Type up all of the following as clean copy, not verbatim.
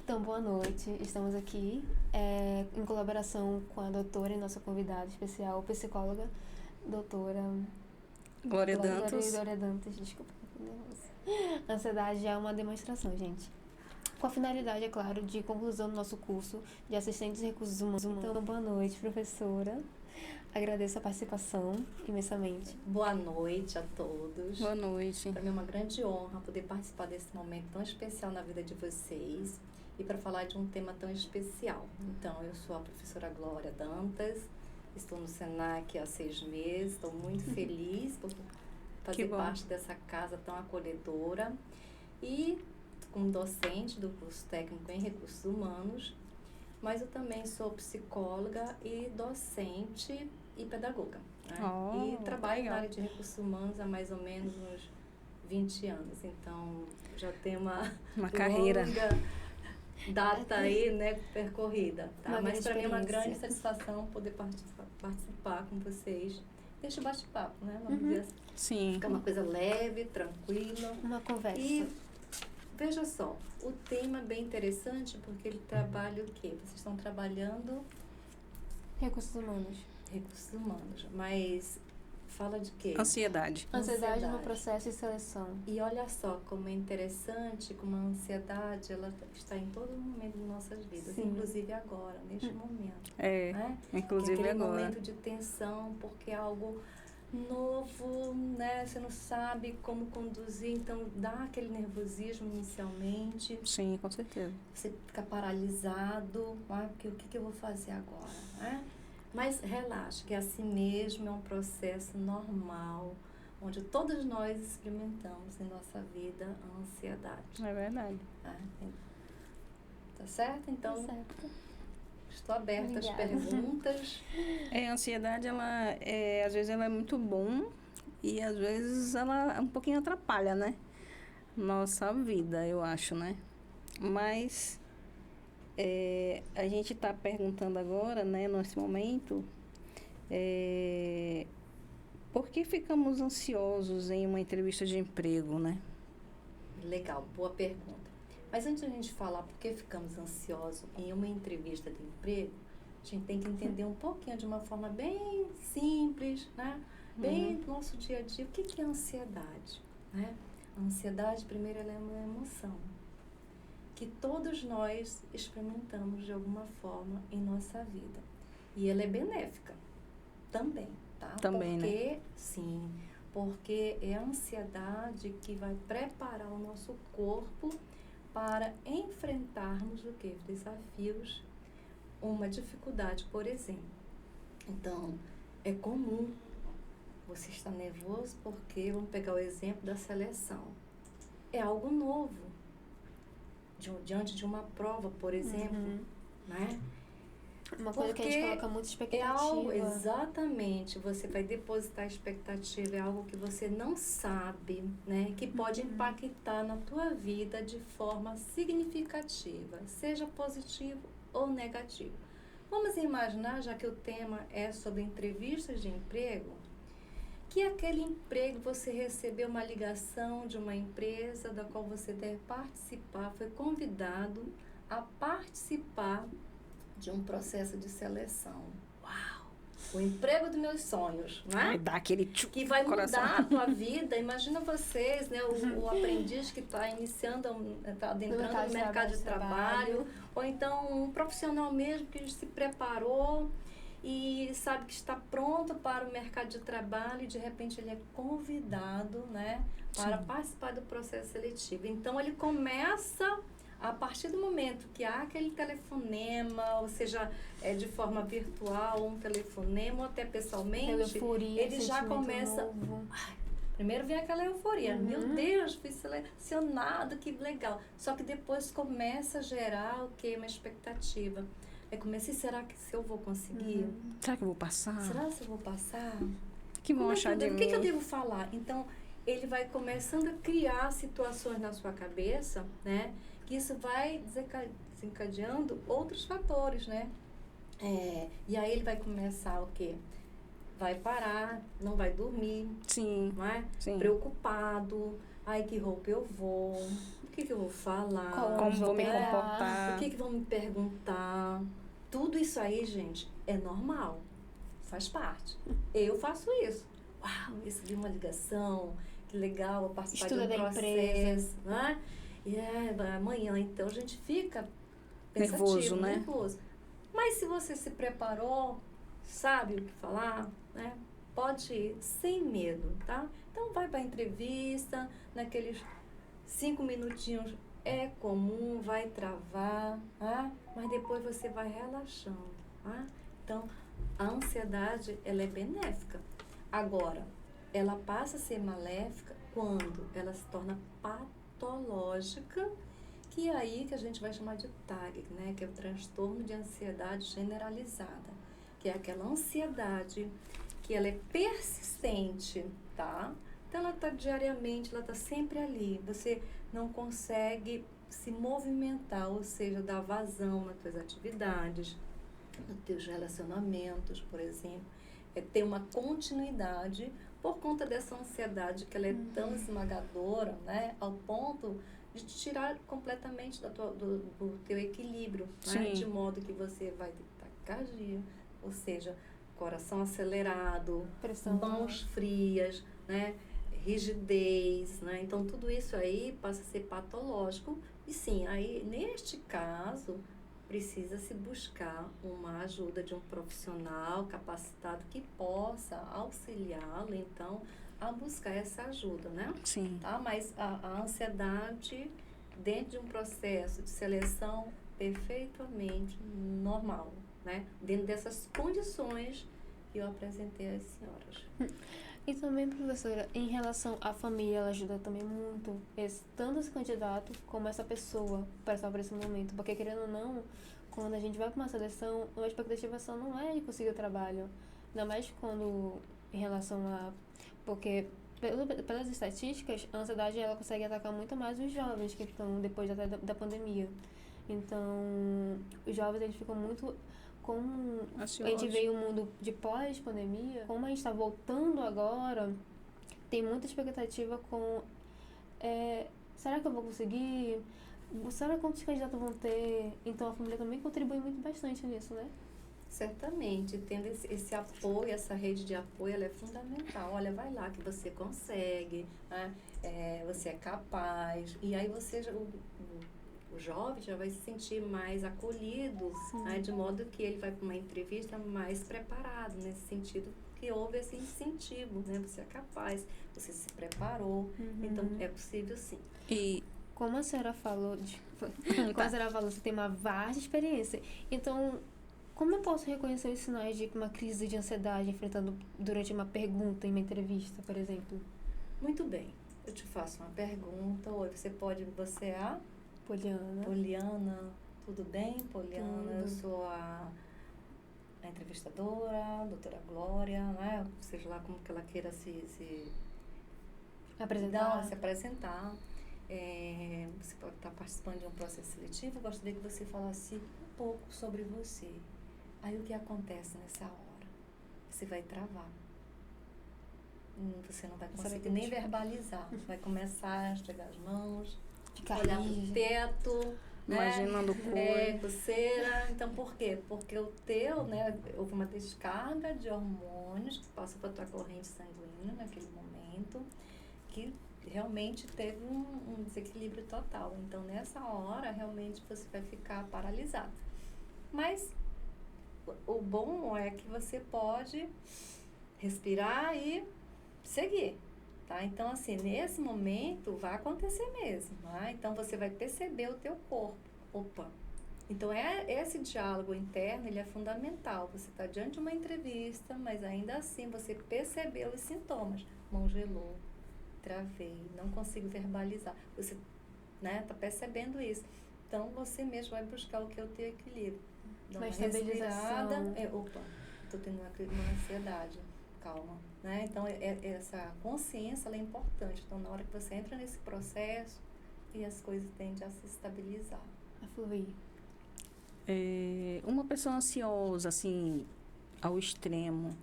Então, boa noite. Estamos aqui em colaboração com a doutora e nossa convidada especial, psicóloga, doutora Glória Dantas. Glória Dantas, desculpa. fiquei nervosa. Ansiedade é uma demonstração, gente. Com a finalidade, é claro, de conclusão do nosso curso de assistentes de recursos humanos. Então, boa noite, professora. Agradeço a participação imensamente. Boa noite a todos. Boa noite. Para mim é uma grande honra poder participar desse momento tão especial na vida de vocês e para falar de um tema tão especial. Então, eu sou a professora Glória Dantas, estou no SENAC há 6 meses, estou muito feliz por fazer parte dessa casa tão acolhedora e como docente do curso técnico em recursos humanos, mas eu também sou psicóloga e docente e pedagoga, né? E trabalho na área de recursos humanos há mais ou menos uns 20 anos, então já tenho uma carreira longa data aí, né, percorrida, tá? Mas para mim é uma grande satisfação poder participar com vocês deste bate-papo, né? Vamos dizer assim. Sim. Fica uma coisa leve, tranquila. Uma conversa. E veja só, o tema é bem interessante porque ele trabalha o quê? Vocês estão trabalhando Recursos humanos. Recursos humanos, mas fala de quê? Ansiedade. Ansiedade no processo de seleção. E olha só como é interessante, como a ansiedade ela está em todo momento de nossas vidas, Sim. Inclusive agora, neste momento. É, né? inclusive aquele agora. momento de tensão, porque é algo novo, né? Você não sabe como conduzir, então dá aquele nervosismo inicialmente. Sim, com certeza. Você fica paralisado, porque o que eu vou fazer agora, né? Mas relaxa, que assim mesmo é um processo normal, onde todos nós experimentamos em nossa vida a ansiedade. É verdade. Tá certo? Então, Tá certo. estou aberta às Obrigada. perguntas. A ansiedade, às vezes ela é muito bom e às vezes ela um pouquinho atrapalha, né? Nossa vida, eu acho, né? Mas a gente está perguntando agora, né, nesse momento, por que ficamos ansiosos em uma entrevista de emprego, né? Legal, boa pergunta. Mas antes de a gente falar por que ficamos ansiosos em uma entrevista de emprego, a gente tem que entender um pouquinho de uma forma bem simples, né? Bem do nosso dia a dia. O que é ansiedade? Né? A ansiedade, primeiro, ela é uma emoção que todos nós experimentamos de alguma forma em nossa vida. E ela é benéfica também, tá? Também, porque, né? Sim, porque é a ansiedade que vai preparar o nosso corpo para enfrentarmos o quê? Desafios, uma dificuldade, por exemplo. Então, é comum você estar nervoso porque, vamos pegar o exemplo da seleção. É algo novo. Diante de uma prova, por exemplo, né? Uma coisa que a gente coloca muita expectativa. É algo, exatamente, você vai depositar expectativa, é algo que você não sabe, né? Que pode impactar na tua vida de forma significativa, seja positivo ou negativo. Vamos imaginar, já que o tema é sobre entrevistas de emprego, que aquele emprego você recebeu uma ligação de uma empresa da qual você deve participar, foi convidado a participar de um processo de seleção. Uau! O emprego dos meus sonhos, né? Vai dar aquele que vai mudar a tua vida. Imagina vocês, né? O aprendiz que está iniciando, está adentrando no mercado de trabalho, ou então um profissional mesmo que se preparou e sabe que está pronto para o mercado de trabalho e de repente ele é convidado, né, para participar do processo seletivo. Então ele começa, a partir do momento que há aquele telefonema, ou seja, de forma virtual, um telefonema ou até pessoalmente, Euforia, ele já começa... Primeiro vem aquela euforia, meu Deus, fui selecionado, que legal. Só que depois começa a gerar o quê? Uma expectativa. Aí comecei, será que se eu vou conseguir? Será que eu vou passar? Será que eu vou passar? Que vão achar de mim? O que eu devo falar? Então, ele vai começando a criar situações na sua cabeça, né? Que isso vai desencadeando outros fatores, né? E aí ele vai começar o quê? Vai parar, não vai dormir. Sim. Não é? Sim. Preocupado. Ai, que roupa eu vou? que eu vou falar? Como vou me operar? comportar? O que vão me perguntar? Tudo isso aí, gente, é normal. Faz parte. Eu faço isso. Uau, recebi uma ligação, que legal, vou participar Estuda de um da processo, né? E amanhã, então, a gente fica pensativo, Nervoso, né? nervoso. Mas se você se preparou, sabe o que falar, né? Pode ir sem medo, tá? Então, vai para a entrevista, naqueles 5 minutinhos é comum, vai travar, tá? Mas depois você vai relaxando, tá? Então, a ansiedade, ela é benéfica. Agora, ela passa a ser maléfica quando ela se torna patológica, que é aí que a gente vai chamar de TAG, né? Que é o transtorno de ansiedade generalizada, que é aquela ansiedade que ela é persistente, tá? Então, ela está diariamente, ela está sempre ali. Você não consegue se movimentar, ou seja, dar vazão nas suas atividades, nos teus relacionamentos, por exemplo. É ter uma continuidade por conta dessa ansiedade que ela é tão esmagadora, né? Ao ponto de te tirar completamente do teu equilíbrio, né? Sim. De modo que você vai ter taquicardia, ou seja, coração acelerado, Pressão mãos frias, né? Rigidez, né? Então, tudo isso aí passa a ser patológico. E sim, aí, neste caso, precisa-se buscar uma ajuda de um profissional capacitado que possa auxiliá-lo, então, a buscar essa ajuda, né? Sim. Tá? Mas a ansiedade, dentro de um processo de seleção, perfeitamente normal, né? Dentro dessas condições que eu apresentei às senhoras. E também, professora, em relação à família, ela ajuda também muito, tanto esse candidato como essa pessoa passar por esse momento. Porque, querendo ou não, quando a gente vai para uma seleção, a expectativa só não é de conseguir o trabalho. Ainda mais quando, em relação a... Porque, pelas estatísticas, a ansiedade ela consegue atacar muito mais os jovens que estão depois da pandemia. Então, os jovens eles ficam muito... Como a gente veio um mundo de pós-pandemia, como a gente está voltando agora, tem muita expectativa com será que eu vou conseguir? Será quantos candidatos vão ter? Então a família também contribui muito bastante nisso, né? Certamente, tendo esse apoio, essa rede de apoio, ela é fundamental. Olha, vai lá que você consegue, né? Você é capaz. E aí você, o jovem já vai se sentir mais acolhido, né? De modo que ele vai para uma entrevista mais preparado, nesse sentido que houve esse incentivo, né? Você é capaz, você se preparou, então é possível sim. E como a senhora falou, você tem uma vasta experiência. Então, como eu posso reconhecer os sinais de uma crise de ansiedade enfrentando durante uma pergunta em uma entrevista, por exemplo? Muito bem. Eu te faço uma pergunta. Oi, você é a Poliana. Poliana, tudo bem, Poliana? Tudo. Eu sou a entrevistadora, a doutora Glória, né? Seja lá como que ela queira se Apresentar. se apresentar. Você pode estar participando de um processo seletivo. Eu gostaria que você falasse um pouco sobre você. Aí o que acontece nessa hora? Você vai travar. Você não vai conseguir nem verbalizar. Vai começar a estregar as mãos, Ficar olhar para o rígido. teto, imaginando cor. coceira. Então, por quê? Porque o teu, né, houve uma descarga de hormônios que passou para a tua corrente sanguínea naquele momento, que realmente teve um desequilíbrio total. Então, nessa hora, realmente você vai ficar paralisado. Mas o bom é que você pode respirar e seguir. Tá? Então, assim, nesse momento vai acontecer mesmo. Tá? Então, você vai perceber o teu corpo. Opa! Então, esse diálogo interno, ele é fundamental. Você está diante de uma entrevista, mas ainda assim você percebeu os sintomas. Mão gelou, travei, não consigo verbalizar. Você está percebendo isso. Então, você mesmo vai buscar o que é o teu equilíbrio. Dá uma respirada. Opa, estou tendo uma ansiedade. Calma. Né? Então, essa consciência ela é importante. Então, na hora que você entra nesse processo, e as coisas tendem a se estabilizar. A fluir. Uma pessoa ansiosa, assim, ao extremo,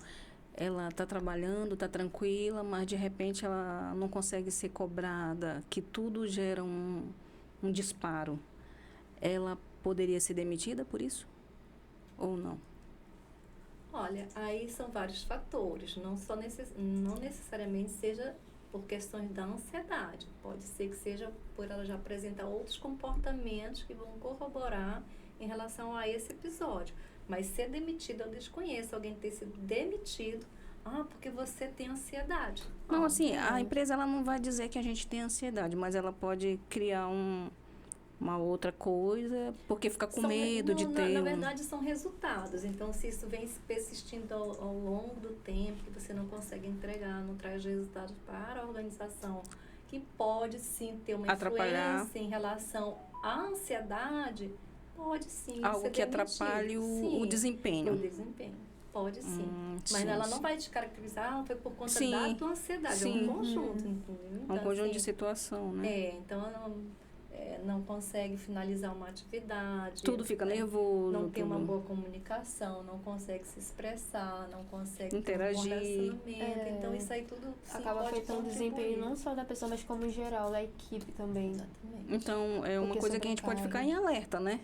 ela está trabalhando, está tranquila, mas de repente ela não consegue ser cobrada, que tudo gera um disparo, ela poderia ser demitida por isso? Ou não? Olha, aí são vários fatores, não necessariamente seja por questões da ansiedade. Pode ser que seja por ela já apresentar outros comportamentos que vão corroborar em relação a esse episódio. Mas ser demitida, eu desconheço alguém ter sido demitido, porque você tem ansiedade. Não, assim, a empresa ela não vai dizer que a gente tem ansiedade, mas ela pode criar uma outra coisa, porque fica com medo de ter... Na verdade, são resultados. Então, se isso vem persistindo ao longo do tempo, que você não consegue entregar, não traz resultados para a organização, que pode sim ter uma influência em relação à ansiedade, pode sim algo ser que demitido. atrapalhe Sim, o desempenho. O desempenho. Pode sim. Mas sim, ela não sim. vai te caracterizar, foi por conta Sim, da tua ansiedade. sim. É um conjunto, entendeu? É um Então, conjunto de assim, situação, né? então não consegue finalizar uma atividade. Tudo fica nervoso. Não tem uma tudo. boa comunicação, não consegue se expressar, não consegue interagir. ter um bom relacionamento. Então, isso aí tudo sim, Acaba pode afetando o contribuir. desempenho não só da pessoa, mas como em geral, da equipe também. Exatamente. Então, é uma Porque coisa que a gente pode ficar em alerta, né?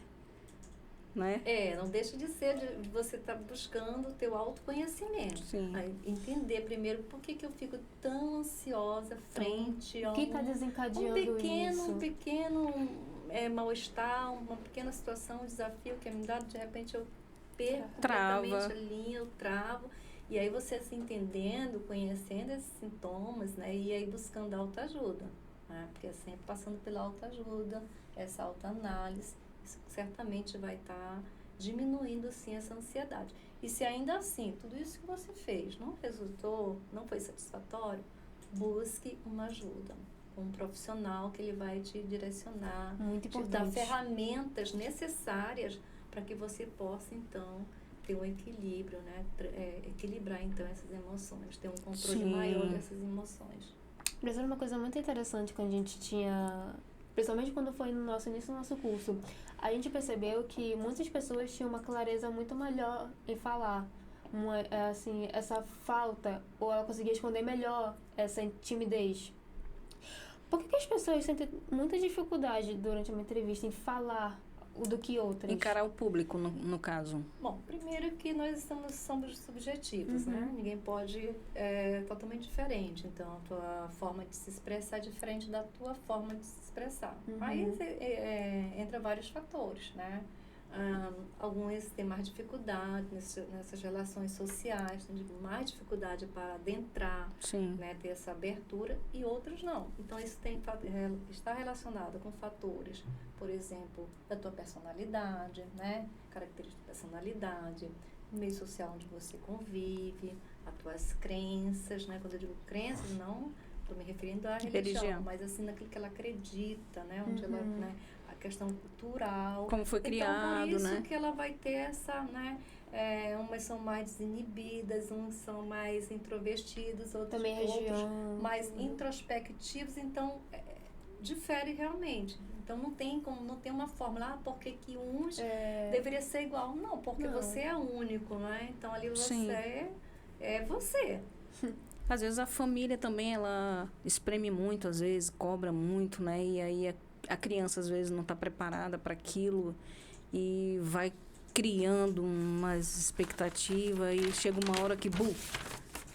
Não deixa de ser de você estar buscando o teu autoconhecimento. Sim. Aí, entender primeiro por que eu fico tão ansiosa frente a O que está desencadeando isso? um pequeno mal-estar, uma pequena situação, um desafio que é me dado, de repente eu perco completamente a linha, eu travo. E aí você se entendendo, conhecendo esses sintomas, né? E aí buscando autoajuda, né? Porque é sempre passando pela autoajuda, essa autoanálise, isso certamente vai estar diminuindo, sim, essa ansiedade. E se ainda assim, tudo isso que você fez não resultou, não foi satisfatório, busque uma ajuda. Um profissional que ele vai te direcionar, Muito te dar importante. ferramentas necessárias para que você possa, então, ter um equilíbrio, né? Equilibrar, então, essas emoções, ter um controle maior dessas emoções. Professora, uma coisa muito interessante quando a gente tinha, principalmente quando foi no nosso início do nosso curso, a gente percebeu que muitas pessoas tinham uma clareza muito melhor em falar. Assim, essa falta, ou ela conseguia esconder melhor essa timidez. Por que as pessoas sentem muita dificuldade durante uma entrevista em falar do que outras? Encarar o público, no caso. Bom, primeiro que nós somos subjetivos, né? Ninguém pode totalmente diferente. Então, a tua forma de se expressar é diferente da tua forma de se expressar. Aí entra vários fatores, né? Alguns têm mais dificuldade nessas relações sociais, têm mais dificuldade para adentrar, né, ter essa abertura, e outros não. Então, isso está relacionado com fatores, por exemplo, da tua personalidade, né, características de personalidade, o meio social onde você convive, as tuas crenças, né, quando eu digo crenças, não estou me referindo à religião, mas assim, naquilo que ela acredita, né, onde ela, né, questão cultural. Como foi criado, então, por isso, né? que ela vai ter essa, né? Umas são mais desinibidas, uns são mais introvertidos, outros mais introspectivos. Então, difere realmente. Então, não tem uma fórmula, porque que uns deveria ser igual. Não, porque você é único, né? Então, ali você é você. Às vezes a família também, ela espreme muito, às vezes cobra muito, né? E aí a criança, às vezes, não está preparada para aquilo e vai criando umas expectativas e chega uma hora que,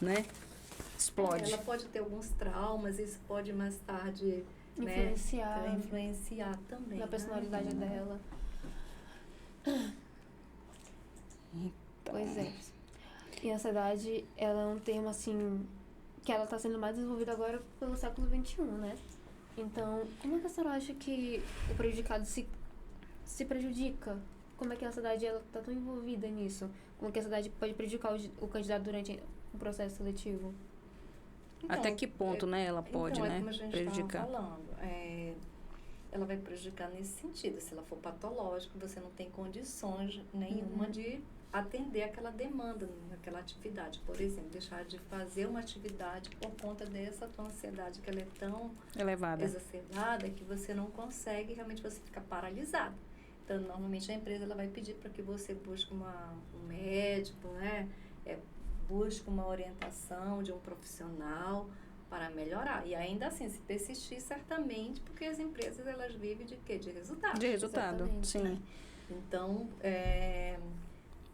né? Explode. Ela pode ter alguns traumas, isso pode mais tarde influenciar também. Na personalidade dela. Então. Pois é. E a ansiedade, ela é um termo, assim, que ela está sendo mais desenvolvida agora pelo século XXI, né? Então, como é que a senhora acha que o prejudicado se prejudica? Como é que a ansiedade está tão envolvida nisso? Como é que a ansiedade pode prejudicar o candidato durante o processo seletivo? Então, até que ponto, né, ela pode, né, como a gente prejudicar? Estava falando, ela vai prejudicar nesse sentido. Se ela for patológica, você não tem condições nenhuma de atender aquela demanda naquela atividade. Por exemplo, deixar de fazer uma atividade por conta dessa tua ansiedade, que ela é tão elevada, exacerbada, que você não consegue, realmente você fica paralisado. Então, normalmente a empresa ela vai pedir para que você busque um médico, né? Busque uma orientação de um profissional para melhorar. E ainda assim, se persistir, certamente, porque as empresas, elas vivem de quê? De resultado. De resultado, Exatamente. sim. Então,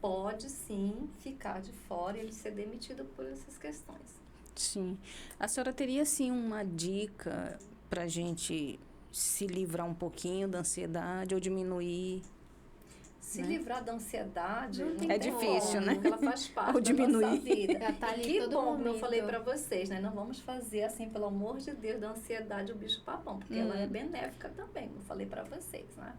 pode sim ficar de fora e ele ser demitido por essas questões. Sim. A senhora teria, assim, uma dica para a gente se livrar um pouquinho da ansiedade ou diminuir? Se Né? livrar da ansiedade Não tem não É tem difícil, como, né? porque ela faz parte Ou da nossa diminuir. vida. Já tá E ali que todo bom, como eu momento. falei para vocês, né? Não vamos fazer assim, pelo amor de Deus, da ansiedade o bicho papão, porque ela é benéfica também, como eu falei para vocês, né?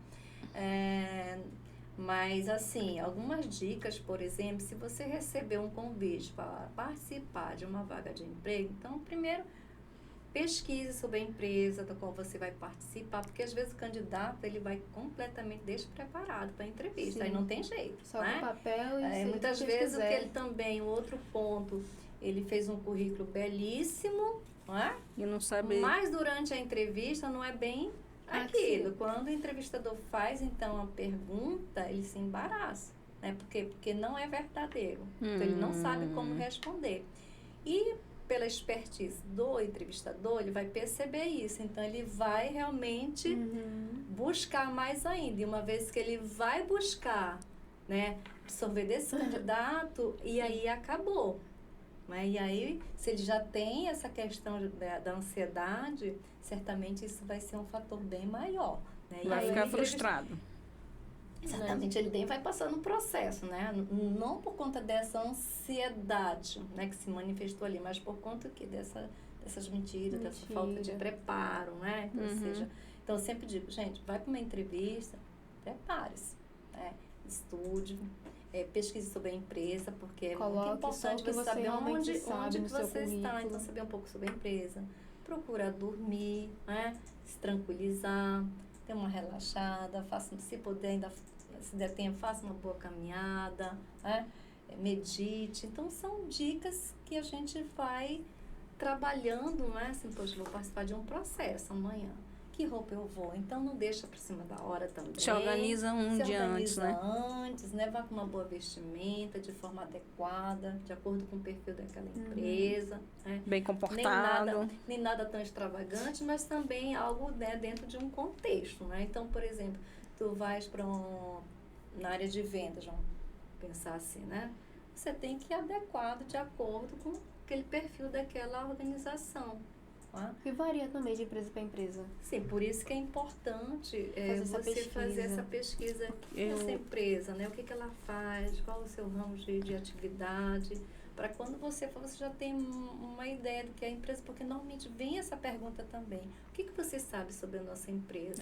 Mas, assim, algumas dicas, por exemplo, se você receber um convite para participar de uma vaga de emprego, então, primeiro, pesquise sobre a empresa da qual você vai participar, porque às vezes o candidato ele vai completamente despreparado para a entrevista, Sim. aí não tem jeito, Só né? no papel e se Muitas vocês vezes o que quiserem. ele também, o outro ponto, ele fez um currículo belíssimo, não é? E não sabe... Mas durante a entrevista não é bem aquilo. Quando o entrevistador faz, então, a pergunta, ele se embaraça, né? Porque não é verdadeiro. Então, ele não sabe como responder. E pela expertise do entrevistador, ele vai perceber isso. Então, ele vai realmente buscar mais ainda. E uma vez que ele vai buscar, né, absorver desse candidato, e aí acabou. Né? E aí, se ele já tem essa questão da ansiedade, certamente isso vai ser um fator bem maior. Né? E Vai aí, ficar ele- frustrado. Exatamente, ele nem vai passando um processo, né? Não por conta dessa ansiedade, né, que se manifestou ali, mas por conta que dessas mentiras, dessa falta de preparo, né? Ou seja, então eu sempre digo, gente, vai para uma entrevista, prepare-se, né? Estude, pesquise sobre a empresa, porque é muito Coloque só o importante que você você saber realmente onde sabe que no seu você está, currículo. então saber um pouco sobre a empresa. Procura dormir, né? Se tranquilizar, ter uma relaxada, faça, se puder ainda, se der tempo, faça uma boa caminhada, né? Medite. Então, são dicas que a gente vai trabalhando, né? Assim, poxa, vou participar de um processo amanhã. Que roupa eu vou? Então, não deixa para cima da hora também. Se organiza um Se dia antes, organiza né? antes, né? Vá com uma boa vestimenta, de forma adequada, de acordo com o perfil daquela empresa, né? Bem comportado. Nem nada tão extravagante, mas também algo, né, dentro de um contexto, né? Então, por exemplo, tu vais para na área de vendas, vamos pensar assim, né? Você tem que ir adequado de acordo com aquele perfil daquela organização. Tá? E varia também de empresa para empresa. Sim, por isso que é importante Fazer essa você fazer pesquisa. essa pesquisa dessa empresa, né? O que ela faz, qual o seu ramo de atividade, para quando você for, você já tem uma ideia do que é a empresa, porque normalmente vem essa pergunta também. O que você sabe sobre a nossa empresa?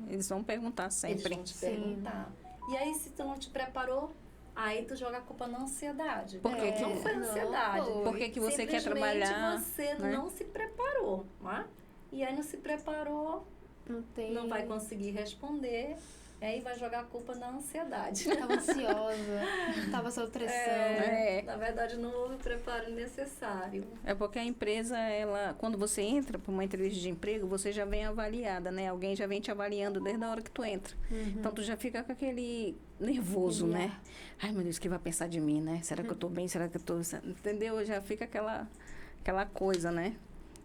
Eles vão perguntar Eles sempre. vão te perguntar. E aí, se tu não te preparou, aí tu joga a culpa na ansiedade. Por que que- Não foi Não ansiedade. foi. Por que que você quer Simplesmente trabalhar? você né? não se preparou, né? E aí não se preparou, Não tem. não vai conseguir responder, aí vai jogar a culpa na ansiedade. Tava ansiosa, tava sob pressão. Na verdade, não houve o preparo necessário. É porque a empresa, ela, quando você entra para uma entrevista de emprego, você já vem avaliada, né? Alguém já vem te avaliando desde a hora que tu entra. Então, tu já fica com aquele nervoso, né? Ai, meu Deus, o que vai pensar de mim, né? Será que eu tô bem? Será que eu tô... Entendeu? Já fica aquela coisa, né?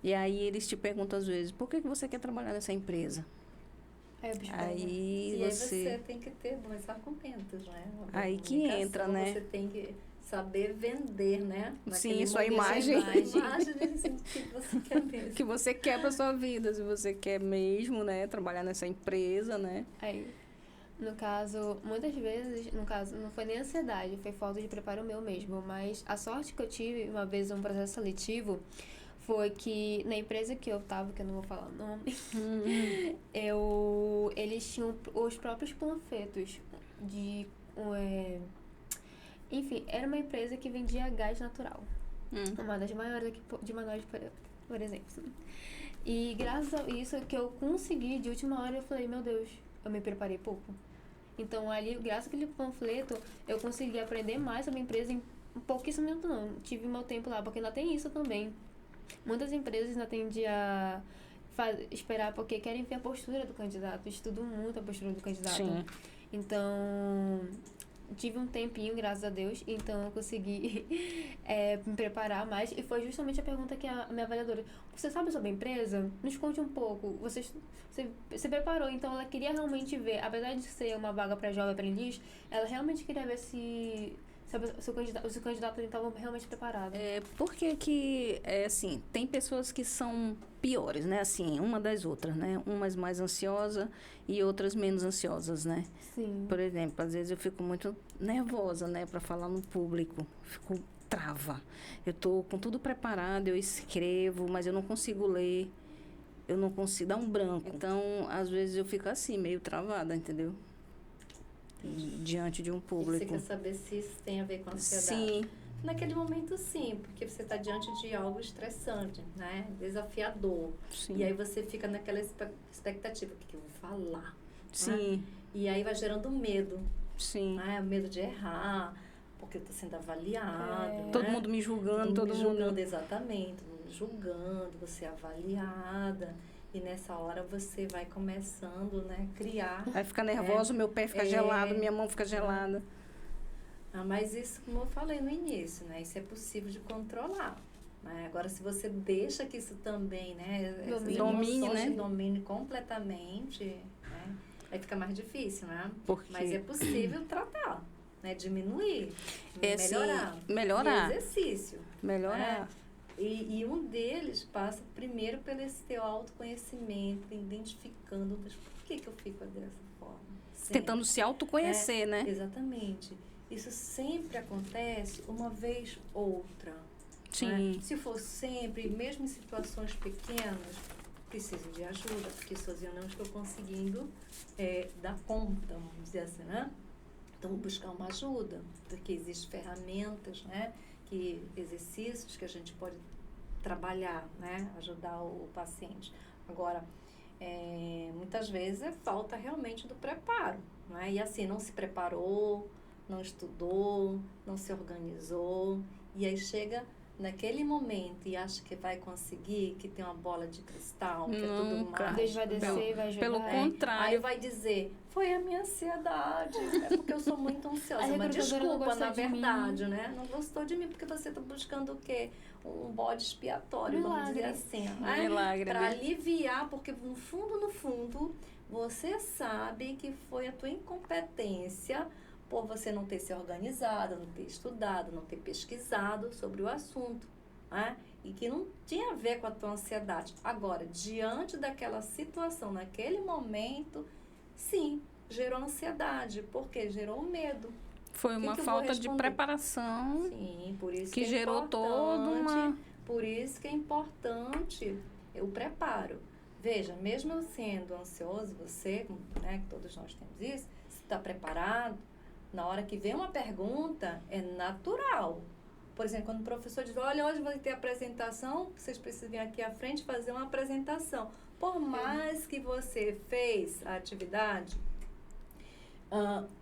E aí, eles te perguntam às vezes, por que você quer trabalhar nessa empresa? Aí E aí você... você tem que ter bons argumentos, né? Uma Aí que comunicação, entra, né? Você tem que saber vender, né? Sim, Naquele sua momento, imagem. a imagem assim, que você quer mesmo. que você quer para sua vida, se você quer mesmo, né, trabalhar nessa empresa, né? Aí, no caso, muitas vezes, no caso, não foi nem ansiedade, foi falta de preparo meu mesmo, mas a sorte que eu tive uma vez um processo seletivo foi que na empresa que eu tava, que eu não vou falar o nome, eles tinham os próprios panfletos de... enfim, era uma empresa que vendia gás natural. Uma das maiores aqui de Manaus, por exemplo. E graças a isso que eu consegui, de última hora, eu falei, meu Deus, eu me preparei pouco. Então, ali, graças àquele panfleto, eu consegui aprender mais sobre a empresa em pouquíssimo tempo, não. Tive meu tempo lá, porque ainda tem isso também. Muitas empresas ainda tendem a esperar, porque querem ver a postura do candidato. Estudam muito a postura do candidato. Sim. Então, tive um tempinho, graças a Deus, então eu consegui me preparar mais. E foi justamente a pergunta que a minha avaliadora: você sabe sobre a empresa? Nos conte um pouco. Você se preparou, então ela queria realmente ver, apesar de ser uma vaga para jovem aprendiz, ela realmente queria ver se o candidato estava realmente preparado. Porque assim, tem pessoas que são piores, né? Assim, uma das outras, né? Umas mais ansiosas e outras menos ansiosas, né? Sim. Por exemplo, às vezes eu fico muito nervosa, né? Para falar no público. Fico trava. Eu tô com tudo preparado, eu escrevo, mas eu não consigo ler. Eu não consigo dar um branco. Então, às vezes eu fico assim, meio travada, entendeu? Diante de um E público. você quer saber se isso tem a ver com a ansiedade? Sim. Naquele momento, sim, porque você está diante de algo estressante, né? Desafiador. Sim. E aí você fica naquela expectativa, o que eu vou falar? Sim. Né? E aí vai gerando medo, Sim. né? Medo de errar, porque eu estou sendo avaliado. Né? Todo mundo me julgando, todo me mundo... julgando, exatamente. Todo mundo me julgando, você é avaliada. E nessa hora você vai começando, né? Criar. Aí fica nervosa, meu pé fica gelado, minha mão fica gelada. Mas isso, como eu falei no início, né? Isso é possível de controlar. Né? Agora, se você deixa que isso também, né? Domine completamente, né? Aí fica mais difícil, né? Mas é possível tratar, né? Diminuir, melhorar. E exercício. Melhorar. Né? E um deles passa primeiro pelo esse teu autoconhecimento, identificando, mas por que eu fico dessa forma? Sempre. Tentando se autoconhecer, né? Exatamente. Isso sempre acontece uma vez ou outra. Sim. Né? Se for sempre, mesmo em situações pequenas, preciso de ajuda, porque sozinha não estou conseguindo dar conta, vamos dizer assim, né? Então, buscar uma ajuda, porque existem ferramentas, né? Exercícios que a gente pode trabalhar, né? Ajudar o paciente. Agora, muitas vezes falta realmente do preparo, né? E assim, não se preparou, não estudou, não se organizou, e aí chega naquele momento e acha que vai conseguir, que tem uma bola de cristal, que é tudo mágico. Deus vai descer, vai ajudar. Pelo contrário. Aí vai dizer, foi a minha ansiedade, é porque eu sou muito ansiosa. Mas desculpa, na verdade, né? Não gostou de mim porque você está buscando o quê? Um bode expiatório, vamos dizer assim. Milagre, para aliviar, porque no fundo, você sabe que foi a tua incompetência por você não ter se organizado, não ter estudado, não ter pesquisado sobre o assunto, né? E que não tinha a ver com a tua ansiedade. Agora, diante daquela situação, naquele momento, sim, gerou ansiedade, porque gerou medo. Foi uma falta de preparação. Sim, por isso que gerou toda uma... Por isso que é importante o preparo. Veja, mesmo eu sendo ansioso, você, né, que todos nós temos isso, se está preparado, na hora que vem uma pergunta, é natural. Por exemplo, quando o professor diz, olha, hoje vai ter apresentação, vocês precisam vir aqui à frente fazer uma apresentação. Por mais que você fez a atividade,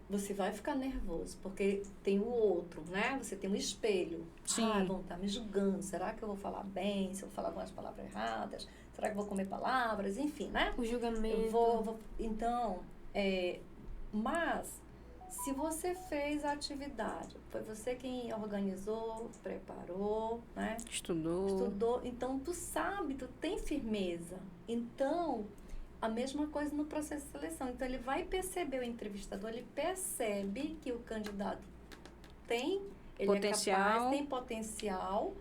você vai ficar nervoso, porque tem o outro, né? Você tem um espelho. Sim. Vão estar me julgando. Será que eu vou falar bem? Se eu vou falar algumas palavras erradas? Será que eu vou comer palavras? Enfim, né? O julgamento. Então, mas... Se você fez a atividade, foi você quem organizou, preparou, né? Estudou, então tu sabe, tu tem firmeza. Então, a mesma coisa no processo de seleção. Então, ele vai perceber, o entrevistador, ele percebe que o candidato tem potencial. É capaz, tem potencial,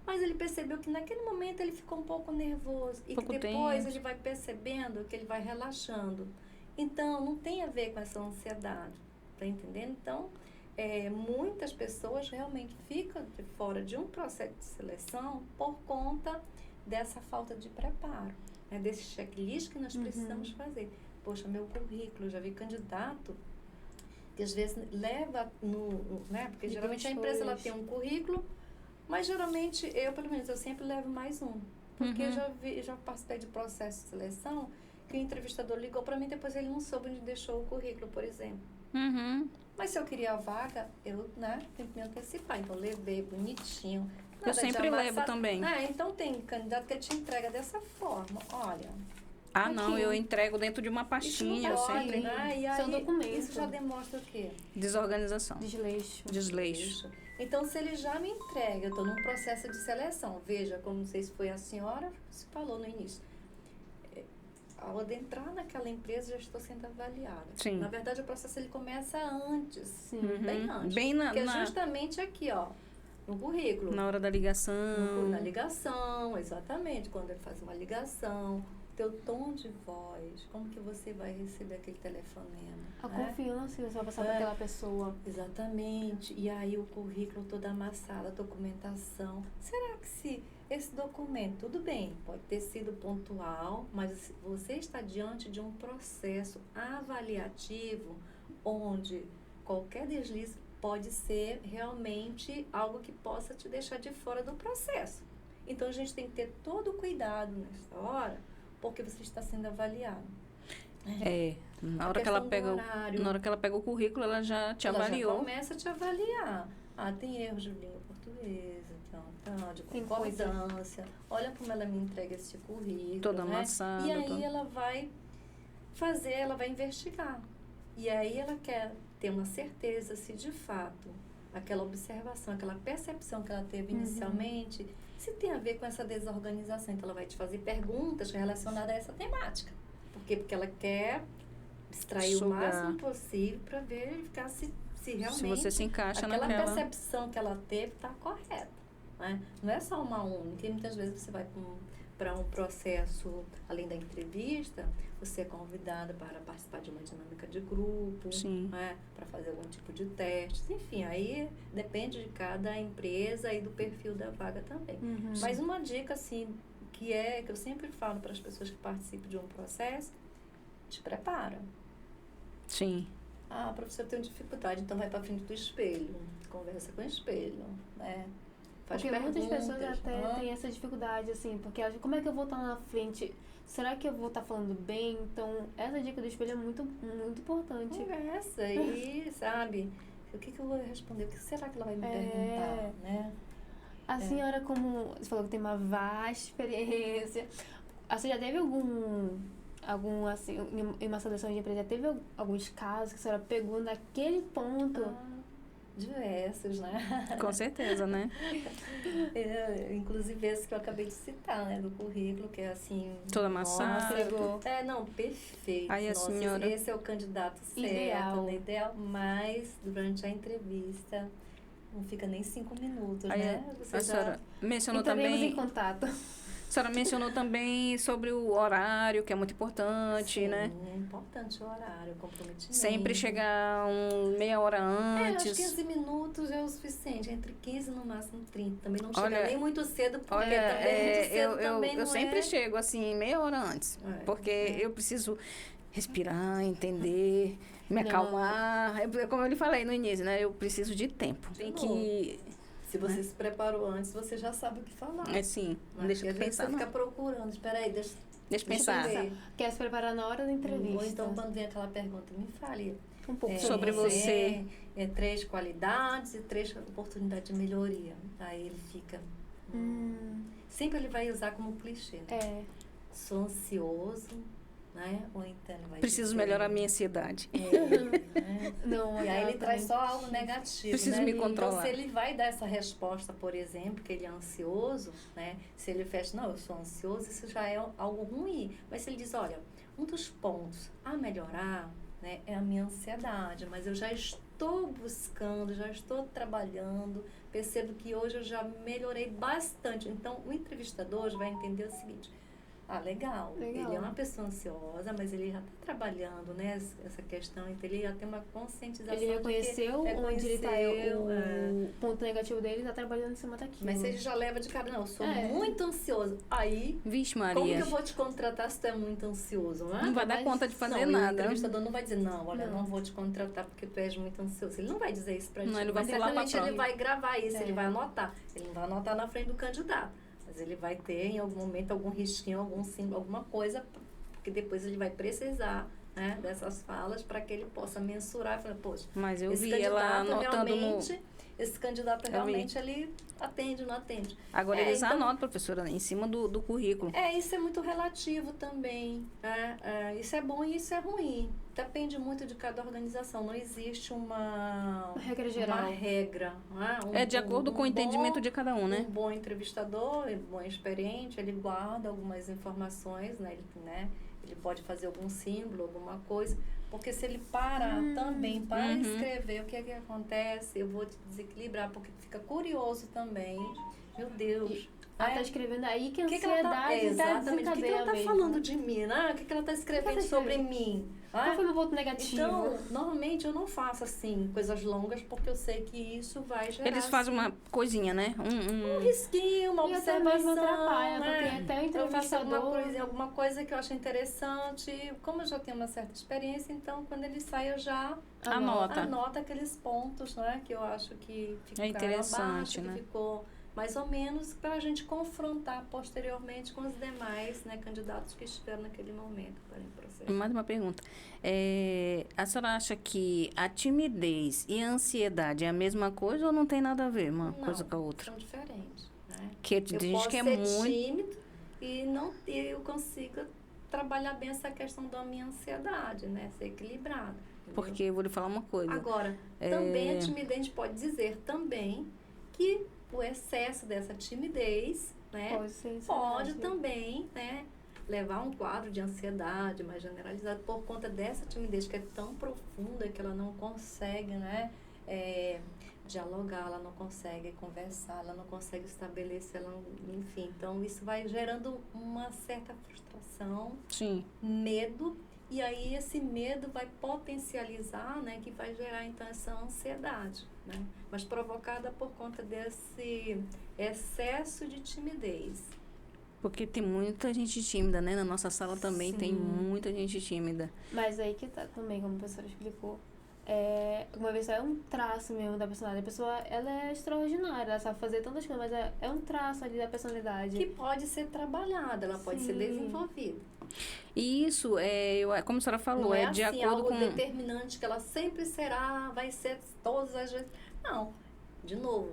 mas ele percebeu que naquele momento ele ficou um pouco nervoso. E que depois ele vai percebendo que ele vai relaxando. Então, não tem a ver com essa ansiedade. Tá entendendo? Então, muitas pessoas realmente ficam de fora de um processo de seleção por conta dessa falta de preparo, né? Desse checklist que nós precisamos fazer. Poxa, meu currículo, já vi candidato que às vezes leva né? Porque geralmente a empresa ela tem um currículo, mas geralmente pelo menos, eu sempre levo mais um. Porque já participei de processo de seleção que o entrevistador ligou para mim, depois ele não soube onde deixou o currículo, por exemplo. Mas se eu queria a vaga, eu, né, tenho que me antecipar. Então, levei bonitinho. Eu sempre levo também. Então, tem candidato que te entrega dessa forma. Olha, Ah, não, Aqui. eu entrego dentro de uma pastinha, eu Isso não sempre. pode, né? E Seu aí, documento. isso já demonstra o quê? Desorganização. Desleixo. Desleixo. Então, se ele já me entrega, eu estou num processo de seleção. Veja, como não sei se foi a senhora, se falou no início. Ao adentrar naquela empresa, eu já estou sendo avaliada. Sim. Na verdade, o processo ele começa antes. Sim. Bem antes. Bem Porque é justamente aqui, ó, no currículo. na hora da ligação. Na ligação, exatamente. Quando ele faz uma ligação, teu tom de voz, como que você vai receber aquele telefonema. A né? confiança que você vai passar para aquela pessoa. Exatamente. E aí o currículo todo amassado, a documentação. Será que se esse documento, tudo bem, pode ter sido pontual, mas você está diante de um processo avaliativo onde qualquer deslize pode ser realmente algo que possa te deixar de fora do processo. Então a gente tem que ter todo o cuidado nessa hora, porque você está sendo avaliado. Na A hora que ela questão do pega horário. na hora que ela pega o currículo, ela já te Ela já avaliou. começa a te avaliar. Ah, tem erros de língua portuguesa, de Tem coisa. concordância. Olha como ela me entrega esse currículo. Toda né? amassada, E aí toda- ela vai fazer, ela vai investigar. E aí ela quer ter uma certeza se de fato aquela observação, aquela percepção que ela teve inicialmente, se tem a ver com essa desorganização. Então ela vai te fazer perguntas relacionadas a essa temática. Por quê? Porque ela quer extrair o Sugar. máximo possível para verificar se realmente Se você se encaixa aquela naquela. percepção que ela teve está correta. Né? Não é só uma única. E muitas vezes você vai para um processo, além da entrevista, você é convidada para participar de uma dinâmica de grupo, Sim. né? Para fazer algum tipo de testes. Enfim, aí depende de cada empresa e do perfil da vaga também. Mas uma dica, assim, que eu sempre falo para as pessoas que participam de um processo, te prepara. Sim. Ah, professor, eu tenho dificuldade, então vai para frente do espelho, conversa com o espelho, né? Faz Porque muitas pessoas perguntas, até né? têm essa dificuldade, assim, porque elas, como é que eu vou estar na frente? Será que eu vou estar falando bem? Então, essa dica do espelho é muito, muito importante. Conversa e, sabe, o que eu vou responder? O que será que ela vai me perguntar, né? A senhora, como você falou que tem uma vasta experiência, você já teve algum assim, em uma seleção de empresa, já teve alguns casos que a senhora pegou naquele ponto? Diversos, né? Com certeza, né? Inclusive esse que eu acabei de citar, né? Do currículo, que é assim... Toda nossa, amassada. Pegou. não, perfeito. Aí a Nossa, senhora- esse é o candidato certo, Ideal. né? Ideal, mas durante a entrevista não fica nem 5 minutos, Aí né? a senhora mencionou Entraremos em também. contato. A senhora mencionou também sobre o horário, que é muito importante, Sim, né? é importante o horário, o comprometimento. Sempre chegar meia hora Acho antes. que 15 minutos é o suficiente, entre 15 no máximo 30. Também não chega Olha, nem muito cedo, porque Olha, também muito cedo também eu não sempre é... chego assim, meia hora antes. Porque eu preciso respirar, entender, me Não. acalmar. Como eu lhe falei no início, né? Eu preciso de tempo. Tem que. Se você se preparou antes, você já sabe o que falar. Assim, não Né? deixa E eu às vezes pensar, você não. fica procurando, espera aí, deixa Deixa eu deixa pensar. eu ver. Quer se preparar na hora da entrevista. Ou então, quando vem aquela pergunta, me fale Um pouco sobre você. 3 qualidades e 3 oportunidades de melhoria. Aí ele fica... Sempre ele vai usar como clichê, né? É. Sou ansioso, né? Ou então ele vai Preciso dizer, melhorar a minha ansiedade. né? Não, E aí ele ela traz também- só algo negativo, Preciso né? me controlar. Então, se ele vai dar essa resposta, por exemplo, que ele é ansioso, né? Se ele fecha, não, eu sou ansioso, isso já é algo ruim. Mas se ele diz, olha, um dos pontos a melhorar, né, é a minha ansiedade, mas eu já estou buscando, já estou trabalhando, percebo que hoje eu já melhorei bastante. Então, o entrevistador já vai entender o seguinte... Ah, legal. Legal. Ele é uma pessoa ansiosa, mas ele já está trabalhando, né? Essa questão, então ele já tem uma conscientização. Ele reconheceu onde ele tá, reconheceu, o ponto negativo dele e tá trabalhando em cima daquilo. Mas se ele já leva de cara, não, eu sou É. muito ansioso. Aí, Vixe, como Maria. que eu vou te contratar se tu é muito ansioso, não é? Não vai dar Mas- conta de fazer não, e o nada. entrevistador não vai dizer, não, olha, Não. não vou te contratar porque tu és muito ansioso. Ele não vai dizer isso pra Não, gente. ele vai mas pular pra certamente prova. ele vai gravar isso, É. ele vai anotar. Ele não vai anotar na frente do candidato. Mas ele vai ter, em algum momento, algum risquinho, algum símbolo, alguma coisa, porque depois ele vai precisar né, dessas falas para que ele possa mensurar e falar, poxa, Mas eu esse vi ela candidato anotando realmente, esse candidato vi. realmente ele atende, não atende. Agora eles então, anotam, professora, em cima do currículo. isso é muito relativo também. Isso é bom e isso é ruim. Depende muito de cada organização. Não existe uma regra geral. Uma regra. Né? É de acordo com o entendimento de cada um, né? Um bom entrevistador, um bom experiente, ele guarda algumas informações, né? Ele pode fazer algum símbolo, alguma coisa. Porque se ele para também para escrever o que é que acontece, eu vou te desequilibrar, porque fica curioso também. Meu Deus. Ela tá escrevendo aí que a que ela tá, exatamente. O que ela tá mesmo. falando de mim, né? O que ela tá escrevendo sobre mim? Qual foi o meu ponto negativo? Então, normalmente eu não faço assim, coisas longas, porque eu sei que isso vai gerar. Eles fazem uma coisinha, né? Um risquinho, uma e observação. Até mesmo atrapalha, né? porque até o Eu faço entrevistador... alguma coisa que eu acho interessante. Como eu já tenho uma certa experiência, então quando ele sai eu já anota aqueles pontos, né? Que eu acho que ficou interessante, abaixo, né? que ficou mais ou menos para a gente confrontar posteriormente com os demais, né, candidatos que estiveram naquele momento para o processo. Mais uma pergunta. A senhora acha que a timidez e a ansiedade é a mesma coisa ou não tem nada a ver uma coisa com a outra? São diferentes. Né? Que eu posso ser tímido e eu consigo trabalhar bem essa questão da minha ansiedade, né? Ser equilibrado. Porque eu vou lhe falar uma coisa. Agora, também a timidez, a gente pode dizer também que o excesso dessa timidez, né, pode também, né, levar a um quadro de ansiedade mais generalizado por conta dessa timidez que é tão profunda que ela não consegue, né, dialogar, ela não consegue conversar, ela não consegue estabelecer, enfim. Então, isso vai gerando uma certa frustração, medo, e aí esse medo vai potencializar, né, que vai gerar, então, essa ansiedade, né, mas provocada por conta desse excesso de timidez. Porque tem muita gente tímida, né? Na nossa sala também tem muita gente tímida. Mas aí que tá também, como a professora explicou. Uma vez é um traço mesmo da personalidade. A pessoa, ela é extraordinária, ela sabe fazer tantas coisas, mas é um traço ali da personalidade. Que pode ser trabalhada, ela pode ser desenvolvida. E isso, como a senhora falou, não é de assim, acordo algo com... determinante, que ela sempre será, vai ser todas as vezes. Não, de novo,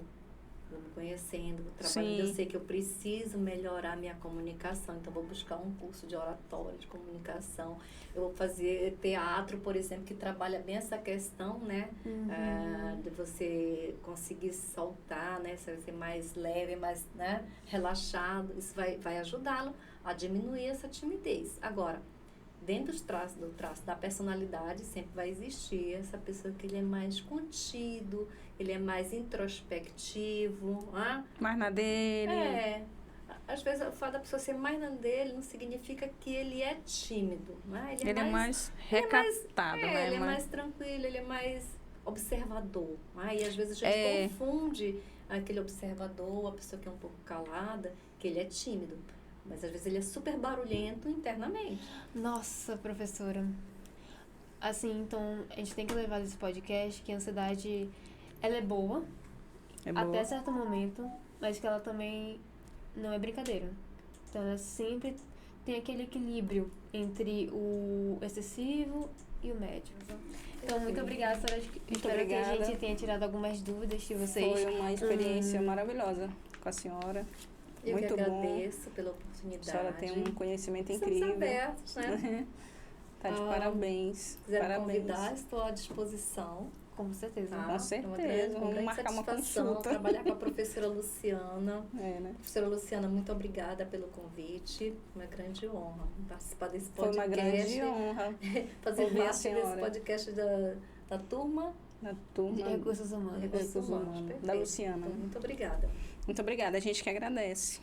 vou me conhecendo, vou trabalhando, eu sei que eu preciso melhorar minha comunicação, então vou buscar um curso de oratória, de comunicação. Eu vou fazer teatro, por exemplo, que trabalha bem essa questão, né? De você conseguir soltar, né? Ser mais leve, mais, né, relaxado. Isso vai ajudá-lo a diminuir essa timidez. Agora, dentro do traço da personalidade, sempre vai existir essa pessoa que ele é mais contido, ele é mais introspectivo. Mais na dele. Às vezes o fato da pessoa ser mais na dele não significa que ele é tímido. Né? Ele é mais recatado. Né? Ele é mais tranquilo, ele é mais observador. E às vezes a gente confunde aquele observador, a pessoa que é um pouco calada, que ele é tímido. Mas às vezes ele é super barulhento internamente. Nossa, professora. Assim, então, a gente tem que levar esse podcast que a ansiedade, ela é boa. Até certo momento, mas que ela também não é brincadeira. Então, ela sempre tem aquele equilíbrio entre o excessivo e o médio. Então, muito obrigada, senhora. Espero que a gente tenha tirado algumas dúvidas de vocês. Foi uma experiência maravilhosa com a senhora. Eu muito que agradeço pela oportunidade. A senhora tem um conhecimento incrível. Estamos abertos, né? Tá de parabéns. Quiser convidar, estou à disposição. Com certeza. Com certeza. Vamos marcar uma consulta. Trabalhar com a professora Luciana. Né? Professora Luciana, muito obrigada pelo convite. Uma grande honra participar desse podcast. Foi uma grande honra. Fazer parte desse podcast da turma. Da turma de Recursos Humanos. Recursos Humanos. Da Luciana. Então, muito obrigada. Muito obrigada. A gente que agradece.